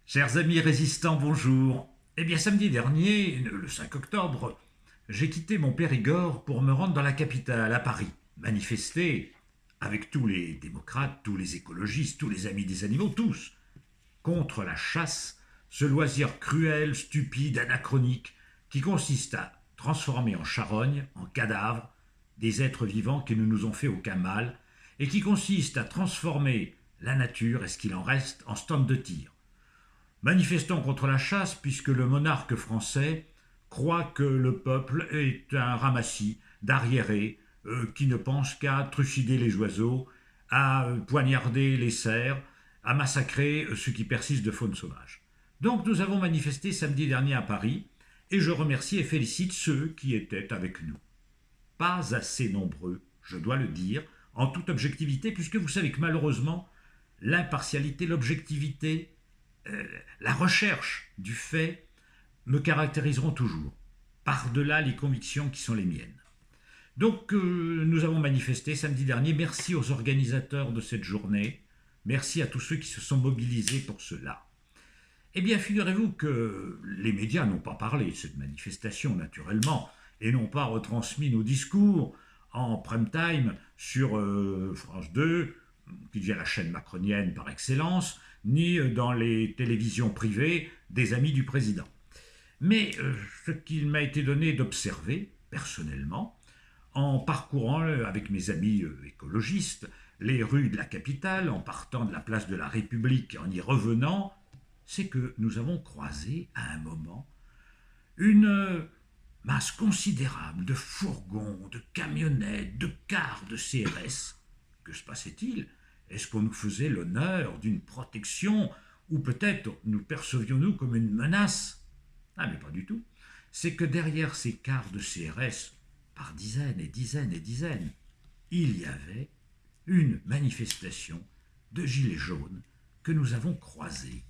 Chers amis résistants, bonjour. Eh bien, samedi dernier, le 5 octobre, j'ai quitté mon Périgord pour me rendre dans la capitale, à Paris, manifester avec tous les démocrates, tous les écologistes, tous les amis des animaux, tous, contre la chasse, ce loisir cruel, stupide, anachronique, qui consiste à transformer en charogne, en cadavres, des êtres vivants qui ne nous ont fait aucun mal, et qui consiste à transformer la nature et ce qu'il en reste en stand de tir. Manifestons contre la chasse puisque le monarque français croit que le peuple est un ramassis d'arriérés qui ne pensent qu'à trucider les oiseaux, à poignarder les cerfs, à massacrer ceux qui persistent de faune sauvage. Donc nous avons manifesté samedi dernier à Paris et je remercie et félicite ceux qui étaient avec nous. Pas assez nombreux, je dois le dire, en toute objectivité, puisque vous savez que malheureusement, l'impartialité, l'objectivité, la recherche du fait me caractériseront toujours, par-delà les convictions qui sont les miennes. Donc nous avons manifesté samedi dernier. Merci aux organisateurs de cette journée. Merci à tous ceux qui se sont mobilisés pour cela. Eh bien, figurez-vous que les médias n'ont pas parlé de cette manifestation, naturellement, et n'ont pas retransmis nos discours en prime time sur France 2, qui devient la chaîne macronienne par excellence, ni dans les télévisions privées des amis du président. Mais ce qu'il m'a été donné d'observer, personnellement, en parcourant avec mes amis écologistes les rues de la capitale, en partant de la place de la République et en y revenant, c'est que nous avons croisé à un moment une masse considérable de fourgons, de camionnettes, de cars de CRS. Que se passait-il? Est-ce qu'on nous faisait l'honneur d'une protection ou peut-être nous percevions-nous comme une menace? Ah mais pas du tout. C'est que derrière ces cars de CRS, par dizaines et dizaines et dizaines, il y avait une manifestation de gilets jaunes que nous avons croisée.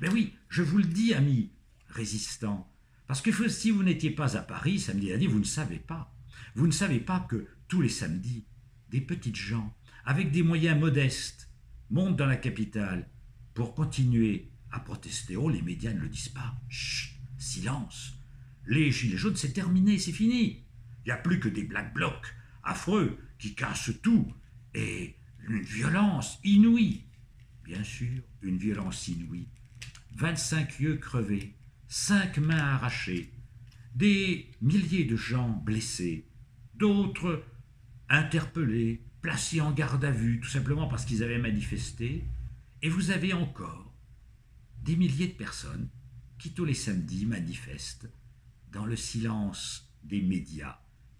Ben oui, je vous le dis, amis résistants, parce que si vous n'étiez pas à Paris samedi dernier, vous ne savez pas. Vous ne savez pas que tous les samedis, des petites gens, avec des moyens modestes, montent dans la capitale pour continuer à protester. Oh, les médias ne le disent pas. Chut, silence. Les gilets jaunes, c'est terminé, c'est fini. Il n'y a plus que des black blocs affreux qui cassent tout et une violence inouïe. Bien sûr, une violence inouïe. 25 yeux crevés, 5 mains arrachées, des milliers de gens blessés, d'autres interpellés, placés en garde à vue, tout simplement parce qu'ils avaient manifesté, et vous avez encore des milliers de personnes qui tous les samedis manifestent dans le silence des médias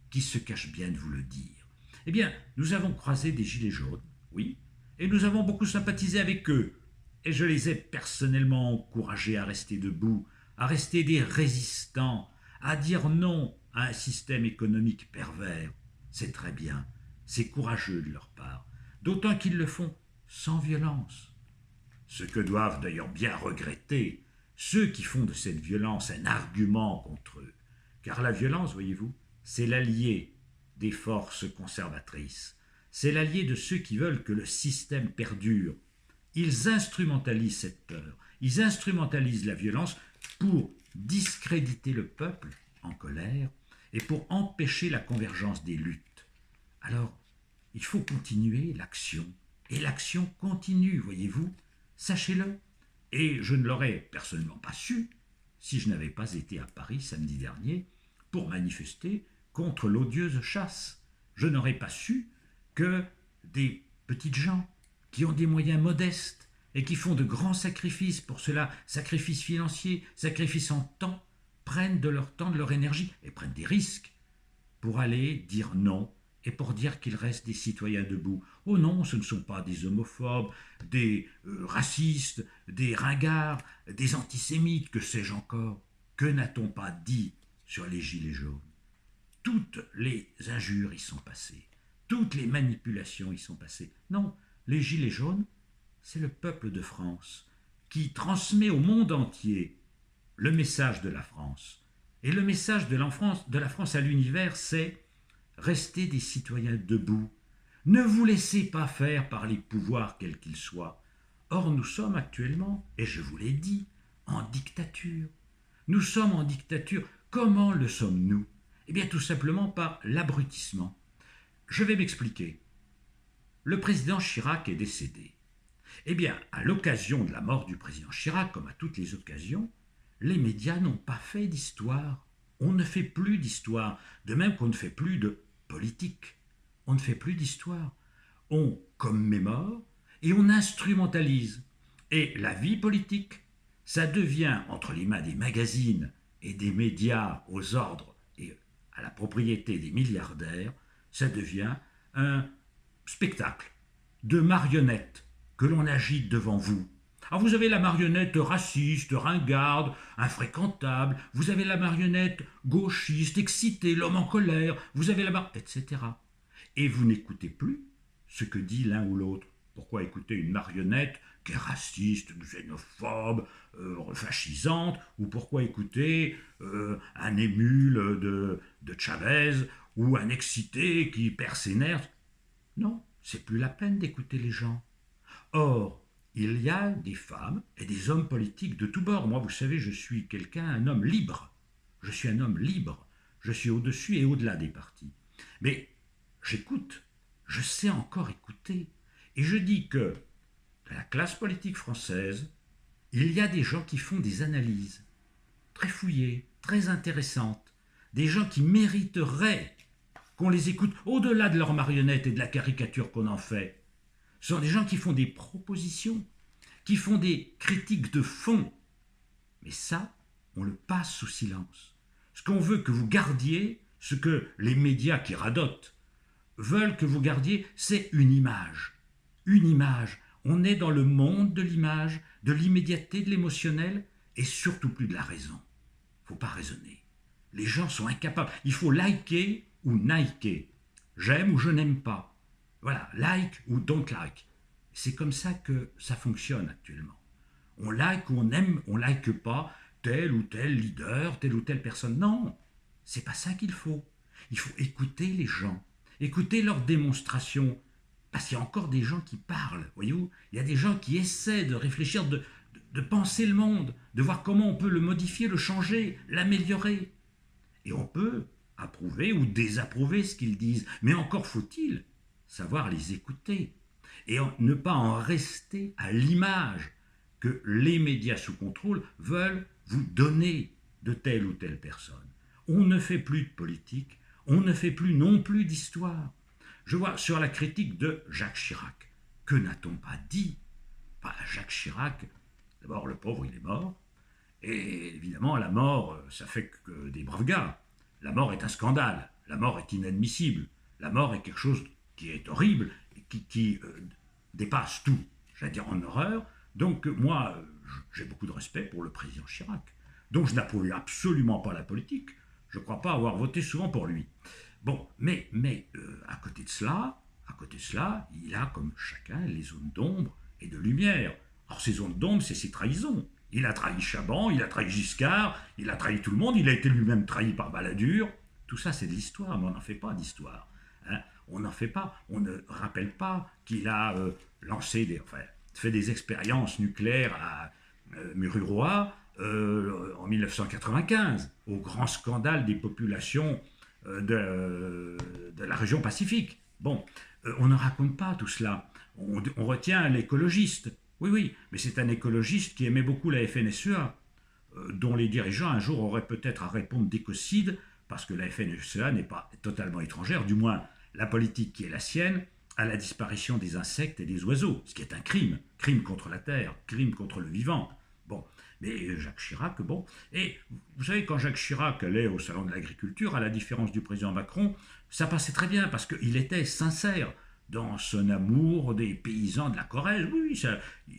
qui se cachent bien de vous le dire. Eh bien, nous avons croisé des gilets jaunes, oui, et nous avons beaucoup sympathisé avec eux, et je les ai personnellement encouragés à rester debout, à rester des résistants, à dire non à un système économique pervers. C'est très bien, c'est courageux de leur part, d'autant qu'ils le font sans violence. Ce que doivent d'ailleurs bien regretter ceux qui font de cette violence un argument contre eux. Car la violence, voyez-vous, c'est l'allié des forces conservatrices. C'est l'allié de ceux qui veulent que le système perdure. Ils instrumentalisent cette peur, ils instrumentalisent la violence pour discréditer le peuple en colère et pour empêcher la convergence des luttes. Alors, il faut continuer l'action. Et l'action continue, voyez-vous. Sachez-le. Et je ne l'aurais personnellement pas su si je n'avais pas été à Paris samedi dernier pour manifester contre l'odieuse chasse. Je n'aurais pas su que des petites gens qui ont des moyens modestes et qui font de grands sacrifices pour cela, sacrifices financiers, sacrifices en temps, prennent de leur temps, de leur énergie et prennent des risques pour aller dire non et pour dire qu'il reste des citoyens debout. Oh non, ce ne sont pas des homophobes, des racistes, des ringards, des antisémites, que sais-je encore. Que n'a-t-on pas dit sur les gilets jaunes? Toutes les injures y sont passées, toutes les manipulations y sont passées. Non, les gilets jaunes, c'est le peuple de France qui transmet au monde entier le message de la France. Et le message de la France à l'univers, c'est restez des citoyens debout. Ne vous laissez pas faire par les pouvoirs quels qu'ils soient. Or, nous sommes actuellement, et je vous l'ai dit, en dictature. Nous sommes en dictature. Comment le sommes-nous? Eh bien, tout simplement par l'abrutissement. Je vais m'expliquer. Le président Chirac est décédé. Eh bien, à l'occasion de la mort du président Chirac, comme à toutes les occasions, les médias n'ont pas fait d'histoire. On ne fait plus d'histoire, de même qu'on ne fait plus de politique. On ne fait plus d'histoire. On commémore et on instrumentalise. Et la vie politique, ça devient, entre les mains des magazines et des médias aux ordres et à la propriété des milliardaires, ça devient un spectacle de marionnettes que l'on agite devant vous. Alors vous avez la marionnette raciste, ringarde, infréquentable, vous avez la marionnette gauchiste, excitée, l'homme en colère, vous avez etc. Et vous n'écoutez plus ce que dit l'un ou l'autre. Pourquoi écouter une marionnette qui est raciste, xénophobe, fascisante, ou pourquoi écouter un émule de Chavez, ou un excité qui perd ses nerfs? Non, c'est plus la peine d'écouter les gens. Or, il y a des femmes et des hommes politiques de tous bords. Moi, vous savez, je suis un homme libre. Je suis un homme libre. Je suis au-dessus et au-delà des partis. Mais j'écoute. Je sais encore écouter. Et je dis que dans la classe politique française, il y a des gens qui font des analyses très fouillées, très intéressantes. Des gens qui mériteraient qu'on les écoute au-delà de leurs marionnettes et de la caricature qu'on en fait. Ce sont des gens qui font des propositions, qui font des critiques de fond. Mais ça, on le passe sous silence. Ce qu'on veut que vous gardiez, ce que les médias qui radotent veulent que vous gardiez, c'est une image. Une image. On est dans le monde de l'image, de l'immédiateté, de l'émotionnel, et surtout plus de la raison. Il ne faut pas raisonner. Les gens sont incapables. Il faut liker ou niker. J'aime ou je n'aime pas. Voilà, like ou don't like. C'est comme ça que ça fonctionne actuellement. On like ou on aime, on like pas tel ou tel leader, telle ou telle personne. Non, c'est pas ça qu'il faut. Il faut écouter les gens, écouter leurs démonstrations. Parce qu'il y a encore des gens qui parlent, voyez-vous. Il y a des gens qui essaient de réfléchir, de penser le monde, de voir comment on peut le modifier, le changer, l'améliorer. Et on peut approuver ou désapprouver ce qu'ils disent. Mais encore faut-il savoir les écouter et ne pas en rester à l'image que les médias sous contrôle veulent vous donner de telle ou telle personne. On ne fait plus de politique, on ne fait plus non plus d'histoire. Je vois sur la critique de Jacques Chirac, que n'a-t-on pas dit? Jacques Chirac, d'abord le pauvre il est mort, et évidemment la mort ça fait que des braves gars. La mort est un scandale, la mort est inadmissible, la mort est quelque chose qui est horrible, qui dépasse tout, j'allais dire en horreur. Donc moi, j'ai beaucoup de respect pour le président Chirac. Donc je n'approuve absolument pas la politique. Je ne crois pas avoir voté souvent pour lui. Bon, mais à côté de cela, il a comme chacun les zones d'ombre et de lumière. Or ces zones d'ombre, c'est ses trahisons. Il a trahi Chaban, il a trahi Giscard, il a trahi tout le monde, il a été lui-même trahi par Balladur. Tout ça, c'est de l'histoire, mais on n'en fait pas d'histoire. Hein. On n'en fait pas. On ne rappelle pas qu'il a fait des expériences nucléaires à Mururoa en 1995, au grand scandale des populations de la région Pacifique. Bon, on ne raconte pas tout cela. On retient l'écologiste. Oui, mais c'est un écologiste qui aimait beaucoup la FNSEA, dont les dirigeants un jour auraient peut-être à répondre d'écocide, parce que la FNSEA n'est pas totalement étrangère, du moins la politique qui est la sienne, à la disparition des insectes et des oiseaux, ce qui est un crime contre la terre, crime contre le vivant. Bon, mais Jacques Chirac, bon, et vous savez, quand Jacques Chirac allait au salon de l'agriculture, à la différence du président Macron, ça passait très bien, parce qu'il était sincère dans son amour des paysans de la Corrèze. Oui,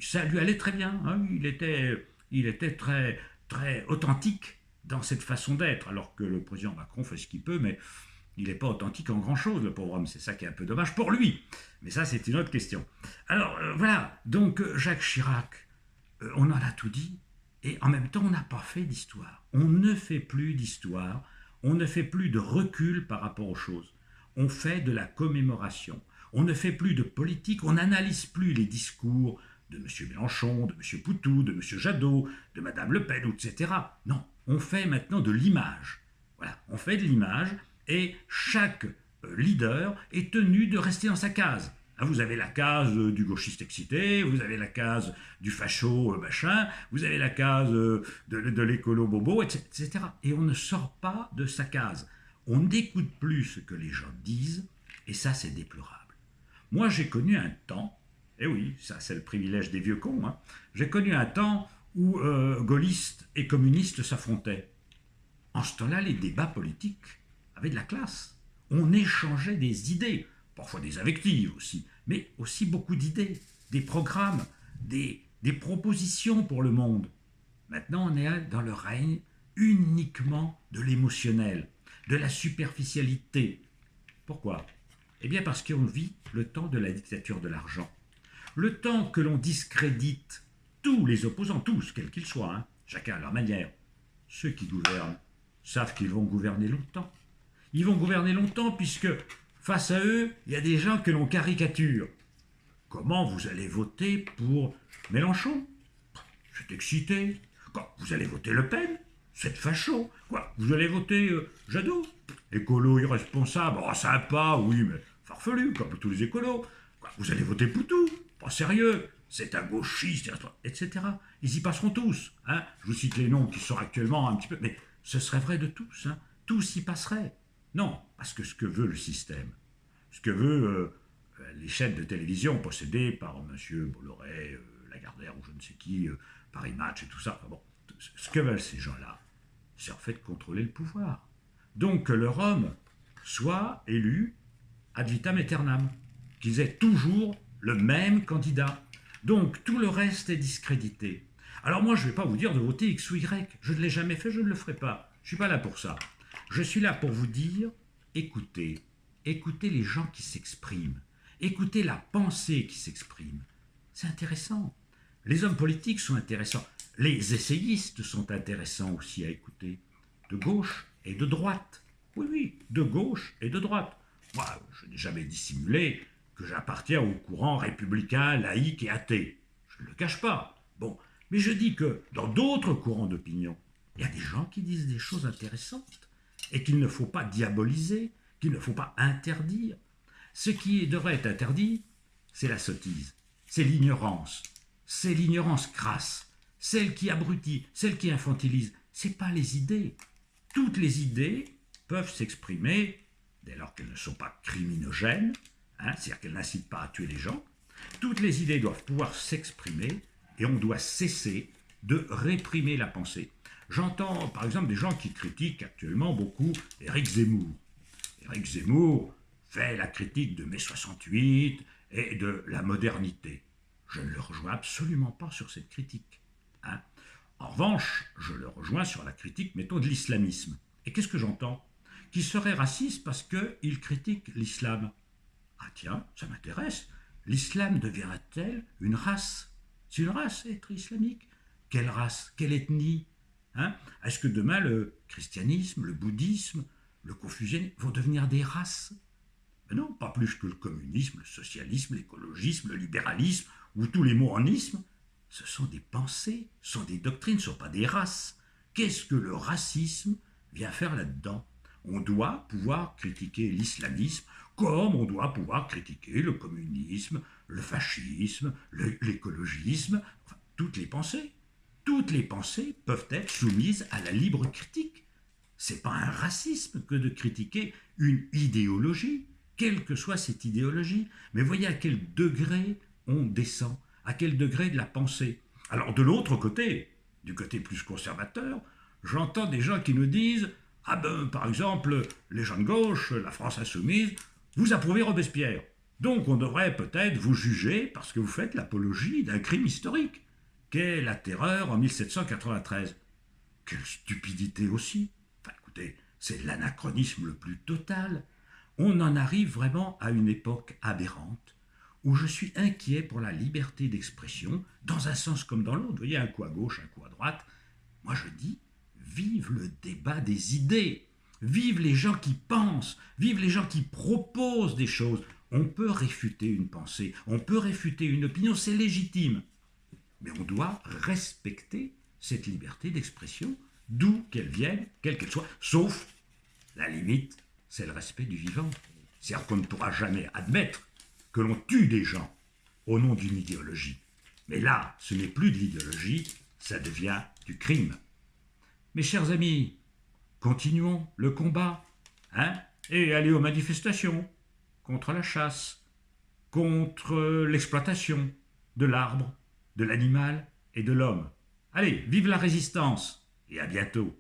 ça lui allait très bien, hein. Il était très, très authentique dans cette façon d'être, alors que le président Macron fait ce qu'il peut, mais il n'est pas authentique en grand-chose, le pauvre homme. C'est ça qui est un peu dommage pour lui. Mais ça, c'est une autre question. Alors, voilà. Donc, Jacques Chirac, on en a tout dit. Et en même temps, on n'a pas fait d'histoire. On ne fait plus d'histoire. On ne fait plus de recul par rapport aux choses. On fait de la commémoration. On ne fait plus de politique. On n'analyse plus les discours de M. Mélenchon, de M. Poutou, de M. Jadot, de Mme Le Pen, etc. Non, on fait maintenant de l'image. Voilà, on fait de l'image et chaque leader est tenu de rester dans sa case. Vous avez la case du gauchiste excité, vous avez la case du facho machin, vous avez la case de l'écolo bobo, etc. Et on ne sort pas de sa case. On n'écoute plus ce que les gens disent, et ça c'est déplorable. Moi j'ai connu un temps, et oui, ça c'est le privilège des vieux cons, hein, j'ai connu un temps où gaullistes et communistes s'affrontaient. En ce temps-là, les débats politiques avaient de la classe. On échangeait des idées, parfois des invectives aussi, mais aussi beaucoup d'idées, des programmes, des propositions pour le monde. Maintenant, on est dans le règne uniquement de l'émotionnel, de la superficialité. Pourquoi ? Eh bien parce qu'on vit le temps de la dictature de l'argent. Le temps que l'on discrédite tous les opposants, tous, quels qu'ils soient, hein, chacun à leur manière. Ceux qui gouvernent savent qu'ils vont gouverner longtemps. Ils vont gouverner longtemps puisque face à eux, il y a des gens que l'on caricature. Comment vous allez voter pour Mélenchon ? C'est excité. Quoi, vous allez voter Le Pen ? C'est facho. Quoi, vous allez voter Jadot ? Écolo irresponsable, oh, sympa, oui, mais farfelu, comme tous les écolos. Quoi, vous allez voter Poutou ? Pas sérieux. C'est un gauchiste, etc. Ils y passeront tous. Hein. Je vous cite les noms qui sont actuellement un petit peu... Mais ce serait vrai de tous. Hein. Tous y passeraient. Non, parce que ce que veut le système, ce que veut les chaînes de télévision possédées par M. Bolloré, Lagardère ou je ne sais qui, Paris Match et tout ça, enfin bon, ce que veulent ces gens-là, c'est en fait de contrôler le pouvoir. Donc que leur homme soit élu ad vitam aeternam, qu'ils aient toujours le même candidat. Donc tout le reste est discrédité. Alors moi je ne vais pas vous dire de voter X ou Y, je ne l'ai jamais fait, je ne le ferai pas. Je ne suis pas là pour ça. Je suis là pour vous dire, écoutez les gens qui s'expriment, écoutez la pensée qui s'exprime. C'est intéressant. Les hommes politiques sont intéressants. Les essayistes sont intéressants aussi à écouter. De gauche et de droite. Oui, oui, de gauche et de droite. Moi, je n'ai jamais dissimulé que j'appartiens au courant républicain, laïque et athée. Je ne le cache pas. Bon, mais je dis que dans d'autres courants d'opinion, il y a des gens qui disent des choses intéressantes et qu'il ne faut pas diaboliser, qu'il ne faut pas interdire. Ce qui devrait être interdit, c'est la sottise, c'est l'ignorance crasse, celle qui abrutit, celle qui infantilise. C'est pas les idées. Toutes les idées peuvent s'exprimer dès lors qu'elles ne sont pas criminogènes, hein, c'est-à-dire qu'elles n'incitent pas à tuer les gens. Toutes les idées doivent pouvoir s'exprimer et on doit cesser de réprimer la pensée. J'entends par exemple des gens qui critiquent actuellement beaucoup Éric Zemmour. Éric Zemmour fait la critique de mai 68 et de la modernité. Je ne le rejoins absolument pas sur cette critique. Hein. En revanche, je le rejoins sur la critique, mettons, de l'islamisme. Et qu'est-ce que j'entends ? Qu'il serait raciste parce qu'il critique l'islam. Ah tiens, ça m'intéresse. L'islam devient-elle une race ? C'est une race, être islamique ? Quelle race ? Quelle ethnie ? Hein ? Est-ce que demain le christianisme, le bouddhisme, le confucianisme vont devenir des races ? Mais non, pas plus que le communisme, le socialisme, l'écologisme, le libéralisme ou tous les mots en isme. Ce sont des pensées, ce sont des doctrines, ce ne sont pas des races. Qu'est-ce que le racisme vient faire là-dedans ? On doit pouvoir critiquer l'islamisme comme on doit pouvoir critiquer le communisme, le fascisme, l'écologisme, enfin, toutes les pensées. Toutes les pensées peuvent être soumises à la libre critique. Ce n'est pas un racisme que de critiquer une idéologie, quelle que soit cette idéologie. Mais voyez à quel degré on descend, à quel degré de la pensée. Alors de l'autre côté, du côté plus conservateur, j'entends des gens qui nous disent « Ah ben, par exemple, les gens de gauche, la France insoumise, vous approuvez Robespierre. Donc on devrait peut-être vous juger parce que vous faites l'apologie d'un crime historique, qu'est la terreur en 1793. » Quelle stupidité aussi. Enfin écoutez, c'est l'anachronisme le plus total. On en arrive vraiment à une époque aberrante où je suis inquiet pour la liberté d'expression, dans un sens comme dans l'autre. Vous voyez, un coup à gauche, un coup à droite. Moi je dis, vive le débat des idées, vive les gens qui pensent, vive les gens qui proposent des choses. On peut réfuter une pensée, on peut réfuter une opinion, c'est légitime. Mais on doit respecter cette liberté d'expression, d'où qu'elle vienne, quelle qu'elle soit, sauf la limite, c'est le respect du vivant. C'est-à-dire qu'on ne pourra jamais admettre que l'on tue des gens au nom d'une idéologie. Mais là, ce n'est plus de l'idéologie, ça devient du crime. Mes chers amis, continuons le combat, hein, et allez aux manifestations contre la chasse, contre l'exploitation de l'arbre, de l'animal et de l'homme. Allez, vive la résistance et à bientôt.